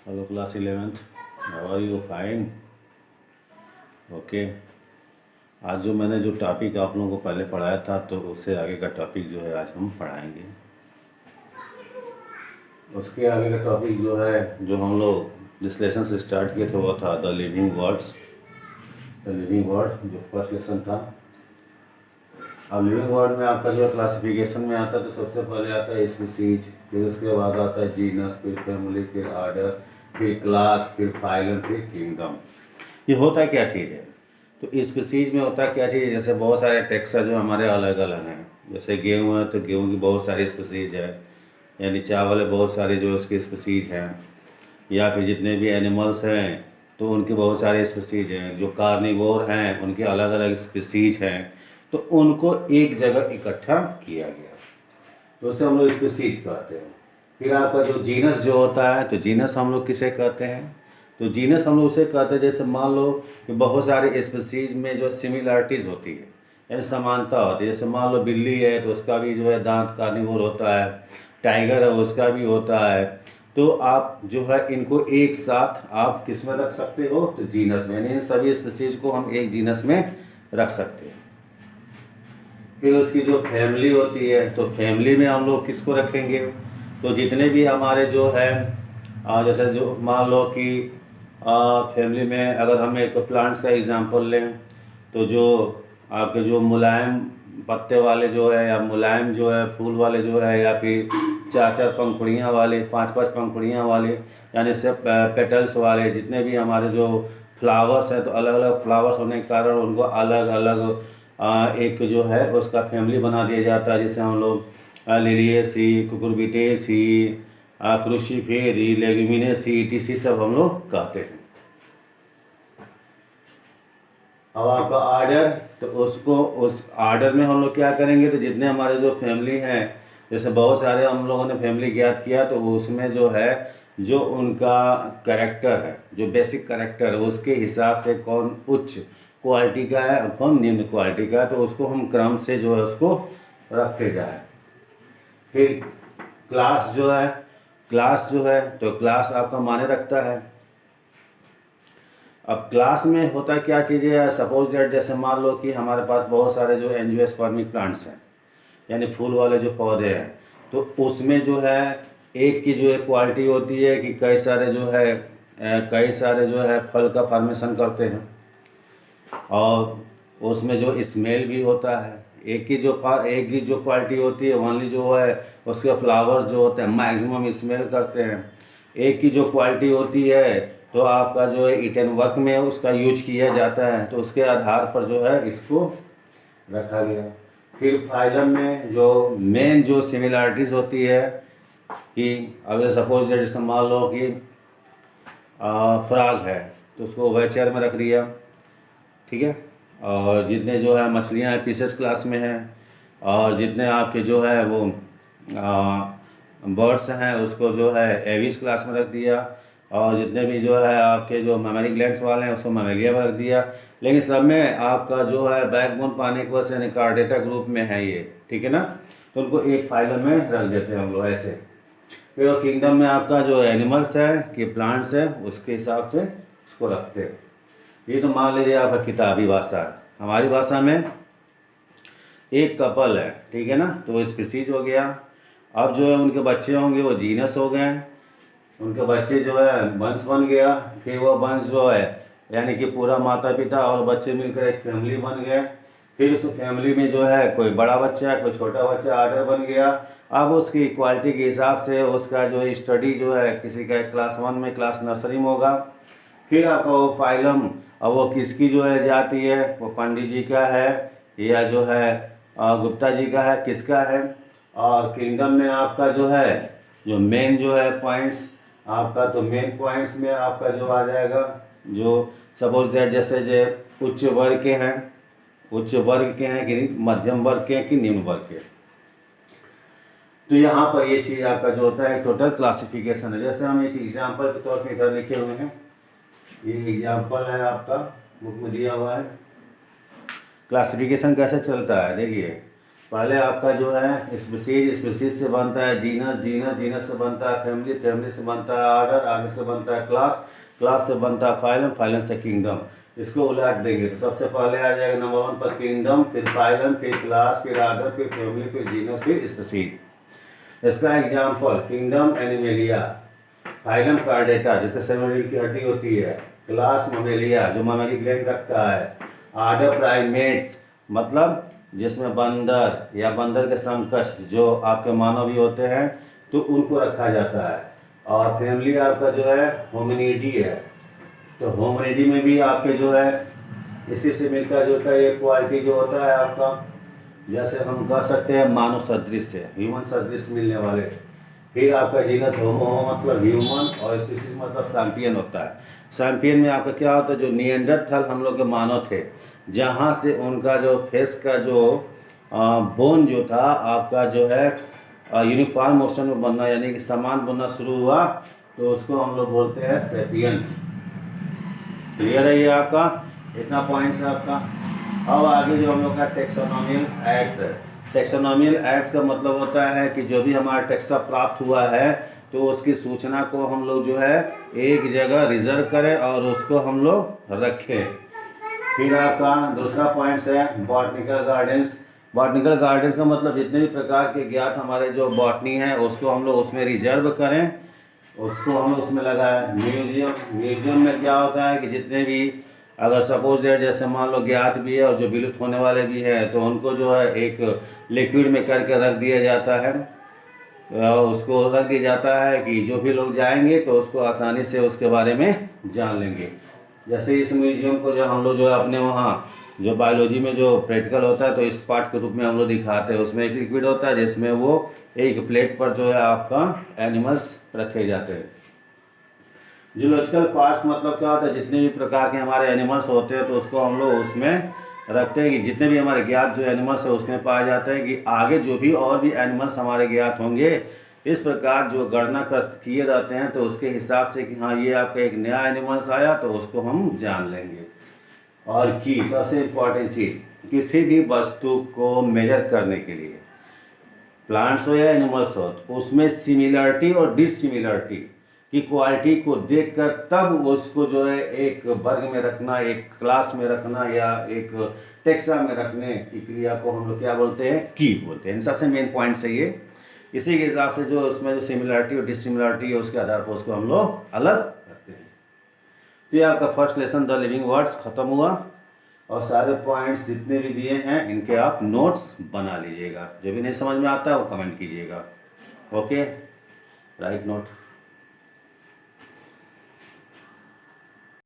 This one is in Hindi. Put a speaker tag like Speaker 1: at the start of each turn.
Speaker 1: Hello class 11th, how are you? Fine. Okay. आज जो टॉपिक आप लोगों को पहले पढ़ाया था तो उससे आगे का टॉपिक जो है आज हम पढ़ाएंगे। उसके आगे का टॉपिक जो है, जो हम लोग जिस लेसन से स्टार्ट किए थे वो था the living words. The living word जो फर्स्ट लेसन था। अब लिविंग वर्ड में आपका जो क्लासिफिकेशन में आता है तो सबसे पहले आता है स्पीसीज, फिर उसके बाद आता है जीनस, फिर फैमिली, फिर आर्डर, फिर क्लास, फिर फाइलम, फिर किंगडम। ये होता क्या चीज़ है? तो स्पीसीज में होता क्या चीज़ है? जैसे बहुत सारे टेक्सा जो हमारे अलग अलग हैं। जैसे गेहूँ है तो गेहूँ की बहुत सारी स्पीसीज है, यानी चावल है बहुत सारे जो उसकी स्पीसीज हैं। या फिर जितने भी एनिमल्स हैं तो उनके बहुत सारे स्पीसीज हैं। जो कार्निवोर हैं उनके अलग अलग स्पीसीज हैं। तो उनको एक जगह इकट्ठा किया गया तो उसे हम लोग स्पीसीज कहते हैं। फिर आपका जो जीनस जो होता है, तो जीनस हम लोग किसे कहते हैं? तो जीनस हम लोग उसे कहते हैं जैसे मान लो कि बहुत सारे स्पीसीज में जो सिमिलरिटीज़ होती है, यानी समानता होती है। जैसे मान लो बिल्ली है तो उसका भी जो है दांत कार्निवोर होता है, टाइगर है उसका भी होता है। तो आप जो है इनको एक साथ आप किस में रख सकते हो? तो जीनस में, यानी इन सभी स्पीसीज को हम एक जीनस में रख सकते हैं। फिर उसकी जो फैमिली होती है तो फैमिली में हम लोग किसको रखेंगे? तो जितने भी हमारे जो है जैसे जो मान लो कि फैमिली में अगर हम एक प्लांट्स का एग्जांपल लें तो जो आपके जो मुलायम पत्ते वाले जो है या मुलायम जो है फूल वाले जो है, या फिर चार चार पंखुड़ियाँ वाले, पांच पांच पंखुड़ियाँ वाले, यानी सिर्फ पेटल्स वाले जितने भी हमारे जो फ्लावर्स हैं, तो अलग अलग फ्लावर्स होने के कारण उनको अलग अलग एक जो है उसका फैमिली बना दिया जाता है। जैसे हम लोग लिलियेसी, कुकुरबिटेसी, क्रूसीफेरी, लेगुमिनेसी, ईटीसी सब हम लोग कहते हैं। अब आपका आर्डर, तो उसको उस आर्डर में हम लोग क्या करेंगे? तो जितने हमारे जो फैमिली हैं, जैसे बहुत सारे हम लोगों ने फैमिली ज्ञात किया तो उसमें जो है जो उनका करेक्टर है, जो बेसिक करेक्टर है उसके हिसाब से कौन उच्च क्वालिटी का है और कौन निम्न क्वालिटी का है, तो उसको हम क्रम से जो है उसको रखते जाए। फिर क्लास जो है, क्लास जो है तो क्लास आपका माने रखता है। अब क्लास में होता क्या चीज़ है? सपोज दैट जैसे मान लो कि हमारे पास बहुत सारे जो एंजियोस्पर्मिक प्लांट्स हैं, यानी फूल वाले जो पौधे हैं, तो उसमें जो है एक की जो है क्वालिटी होती है कि कई सारे जो है फल का फॉर्मेशन करते हैं, और उसमें जो स्मेल भी होता है। एक की जो क्वालिटी होती है ओनली जो है उसके फ्लावर्स जो होते हैं मैक्सिमम स्मेल करते हैं। एक की जो क्वालिटी होती है तो आपका जो है इटन वर्क में उसका यूज किया जाता है, तो उसके आधार पर जो है इसको रखा गया। फिर फाइलम में जो मेन जो सिमिलरिटीज़ होती है कि अगर सपोज जैसे मान लो कि फ्रॉग है तो उसको उभयचर में रख दिया, ठीक है। और जितने जो है मछलियाँ हैं पीसेस क्लास में हैं, और जितने आपके जो है वो बर्ड्स हैं उसको जो है एविस क्लास में रख दिया, और जितने भी जो है आपके जो मेमोरी ग्लैंड्स वाले हैं उसको मेमेलिया में रख दिया। लेकिन सब में आपका जो है बैकबोन पाने की वजह से यानी कार्डेटा ग्रुप में है ये, ठीक है ना। तो उनको एक फाइलम में रख देते हैं हम लोग ऐसे। फिर किंगडम में आपका जो एनिमल्स है कि प्लांट्स है उसके हिसाब से उसको रखते हैं। ये तो मान लीजिए आपका किताबी भाषा है। हमारी भाषा में एक कपल है, ठीक है ना, तो वो स्पीसीज हो गया। अब जो है उनके बच्चे होंगे वो जीनस हो गए। उनके बच्चे जो है वंश बन गया। फिर वो वंश जो है यानी कि पूरा माता पिता और बच्चे मिलकर एक फैमिली बन गए। फिर उस फैमिली में जो है कोई बड़ा बच्चा है, कोई छोटा बच्चा आर्डर बन गया। अब उसकी क्वालिटी के हिसाब से उसका जो स्टडी जो है किसी का क्लास 1 में, क्लास नर्सरी में होगा। फिर आपका वो फाइलम, अब वो किसकी जो है जाती है, वो पंडित जी का है या जो है गुप्ता जी का है, किसका है। और किंगडम में आपका जो है जो मेन जो है पॉइंट्स आपका, तो मेन पॉइंट्स में आपका जो आ जाएगा जो सपोज दैट जैसे जो उच्च वर्ग के हैं, उच्च वर्ग के हैं कि मध्यम वर्ग के हैं कि निम्न वर्ग के। तो यहाँ पर ये चीज़ आपका जो होता है टोटल क्लासिफिकेशन है। जैसे हम एक एग्जांपल के तौर पे इधर लिखे हुए हैं, ये एग्जांपल है आपका बुक में दिया हुआ है। क्लासिफिकेशन कैसे चलता है देखिए। पहले आपका जो है स्पीसीज, स्पीसीज से बनता है जीनस, जीनस, जीनस से बनता है फैमिली, फैमिली से बनता है आर्डर, आर्डर से बनता है क्लास, क्लास से बनता है फाइलम, फाइलम से किंगडम। इसको उलट देंगे तो सबसे पहले आ जाएगा नंबर 1 पर किंगडम, फिर फाइलम, फिर क्लास, फिर आर्डर, फिर फैमिली, फिर जीनस, फिर स्पीसीज। इसका example kingdom animalia, phylum chordata जिसका सेरेब्रम की हड्डी होती है, क्लास ममेलिया जो ममेली ग्लैंड रखता है, आर्डर प्राइमेट्स मतलब जिसमें बंदर या बंदर के समकक्ष जो आपके मानव भी होते हैं तो उनको रखा जाता है, और फैमिली आपका जो है होमिनिडी है। तो होमिनिडी में भी आपके जो है इसी से मिलकर जो होता है ये क्वालिटी जो होता है आपका, जैसे हम कह सकते हैं मानव सदृश से, ह्यूमन सदृश मिलने वाले। फिर आपका जीनस होमो मतलब ह्यूमन, और स्पीसीज मतलब सैम्पियन होता है। सैम्पियन में आपका क्या होता है, जो निएंडरथल हम लोग के मानव थे, जहाँ से उनका जो फेस का जो बोन जो था आपका जो है यूनिफॉर्म मोशन में बनना, यानी कि समान बनना शुरू हुआ, तो उसको हम लोग बोलते हैं सेपियंस। क्लियर है ये आपका, इतना पॉइंट्स है आपका। अब आगे जो हम लोग का टेक्सोनोमियल एक्ट्स है। टेक्सोनोमियल एक्ट्स का मतलब होता है कि जो भी हमारा टेक्सा प्राप्त हुआ है तो उसकी सूचना को हम लोग जो है एक जगह रिजर्व करें और उसको हम लोग रखें। फिर आपका दूसरा पॉइंट्स है बॉटनिकल गार्डन्स। बॉटनिकल गार्डन्स का मतलब जितने भी प्रकार के ज्ञात हमारे जो बॉटनी है उसको हम लोग उसमें रिजर्व करें, उसको हम उसमें लगाएं। म्यूजियम, म्यूजियम में क्या होता है कि जितने भी अगर सपोज है जैसे मान लो ज्ञात भी है और जो विलुप्त होने वाले भी है तो उनको जो है एक लिक्विड में करके रख दिया जाता है, उसको रख दिया जाता है कि जो भी लोग जाएंगे तो उसको आसानी से उसके बारे में जान लेंगे। जैसे इस म्यूजियम को जो हम लोग जो है अपने वहाँ जो बायोलॉजी में जो प्रैक्टिकल होता है तो इस पार्ट के रूप में हम लोग दिखाते हैं। उसमें एक लिक्विड होता है जिसमें वो एक प्लेट पर जो है आपका एनिमल्स रखे जाते हैं। जूलॉजिकल पार्ट्स मतलब क्या होता है, जितने भी प्रकार के हमारे एनिमल्स होते हैं तो उसको हम लोग उसमें रखते हैं कि जितने भी हमारे ज्ञात जो एनिमल्स है उसमें पाया जाता है कि आगे जो भी और भी एनिमल्स हमारे ज्ञात होंगे इस प्रकार जो गणना किए जाते हैं तो उसके हिसाब से कि हाँ ये आपका एक नया एनिमल्स आया तो उसको हम जान लेंगे। और की सबसे इम्पोर्टेंट चीज़, किसी भी वस्तु को मेजर करने के लिए प्लांट्स हो या एनिमल्स हो तो उसमें सिमिलरिटी और डिसिमिलरिटी की क्वालिटी को देखकर तब उसको जो है एक वर्ग में रखना, एक क्लास में रखना या एक टेक्सा में रखने की क्रिया को हम लोग क्या बोलते हैं, की बोलते हैं। इन सबसे मेन पॉइंट है ये। इसी के हिसाब से जो उसमें जो सिमिलरिटी और डिसिमिलरिटी है उसके आधार पर उसको हम लोग अलग करते हैं। तो ये आपका first lesson the living words खत्म हुआ, और सारे पॉइंट्स जितने भी दिए हैं इनके आप नोट्स बना लीजिएगा। जो भी नहीं समझ में आता है वो कमेंट कीजिएगा। Okay, right note.